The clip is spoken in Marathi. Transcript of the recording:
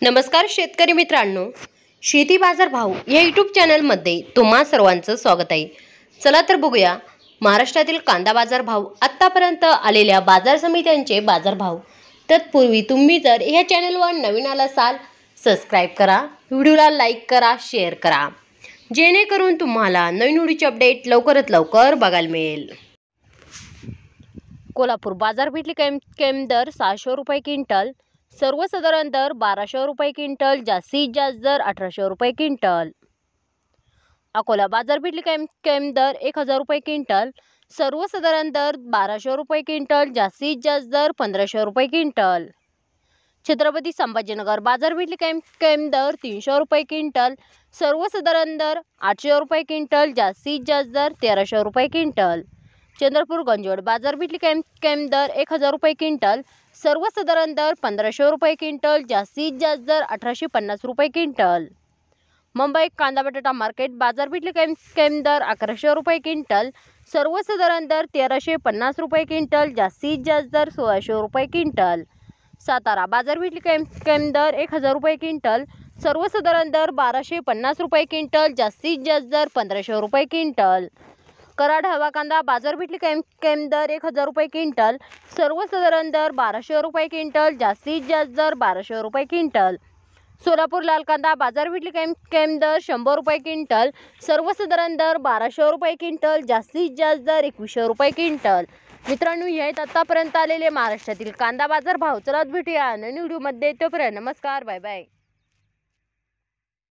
नमस्कार शेतकरी मित्रांनो, शेती बाजार भाव या यूट्यूब चॅनलमध्ये तुम्हा सर्वांचं स्वागत आहे। चला तर बघूया महाराष्ट्रातील कांदा बाजार भाव, आतापर्यंत आलेल्या बाजार समित्यांचे बाजार भाव। तत्पूर्वी तुम्ही जर या चॅनलवर नवीन आला असाल, सबस्क्राइब करा, व्हिडिओला लाईक करा, शेअर करा, जेणेकरून तुम्हाला नवीन व्हिडिओचे अपडेट लवकरात लवकर बघायला मिळेल। कोल्हापूर बाजारपेठली कॅम दर 600 रुपये क्विंटल, सर्वसाधारण दर 1200 रुपये क्विंटल, जास्तीत जास्त दर 1800 रुपये क्विंटल। अकोला बाजारपेठली कॅम दर 1000 रुपये क्विंटल, सर्वसाधारण दर 1200 रुपये क्विंटल, जास्तीत जास्त दर 1500 रुपये क्विंटल। छत्रपती संभाजीनगर बाजारपेठली कॅम दर 300 रुपये क्विंटल, सर्वसाधारण दर 800 रुपये क्विंटल, जास्तीत जास्त दर 1300 रुपये क्विंटल। चंद्रपूर गंजोड बाजारपेठली कॅम दर 1000 रुपये क्विंटल, सर्वसाधारण दर 1500 रुपये क्विंटल, जास्तीत जास्त दर 1850 रुपये क्विंटल। मुंबई कांदा बटाटा मार्केट बाजारपेठली कॅम दर 1100 रुपये क्विंटल, सर्वसाधारण दर 1350 रुपये क्विंटल, जास्तीत जास्त दर 1600 रुपये क्विंटल। सातारा बाजारपेठली कॅम दर 1000 रुपये क्विंटल, सर्वसाधारण दर 1250 रुपये क्विंटल, जास्तीत जास्त दर 1500 रुपये क्विंटल। कराड हवा कांदा बाजारपेठली कॅम दर 1000 रुपये क्विंटल, सर्वसाधारण दर 1200 रुपये क्विंटल, जास्तीत जास्त दर 1200 रुपये क्विंटल। सोलापूर लाल कांदा बाजारपेठली कॅम दर 100 रुपये क्विंटल, सर्वसाधारण दर 1200 रुपये क्विंटल, जास्तीत जास्त दर 2100 रुपये क्विंटल। मित्रांनो, हे आहेत आतापर्यंत आलेले महाराष्ट्रातील कांदा बाजार भाव। चला भेटूया नवीन व्हिडिओमध्ये, तोपर्यंत नमस्कार, बाय बाय।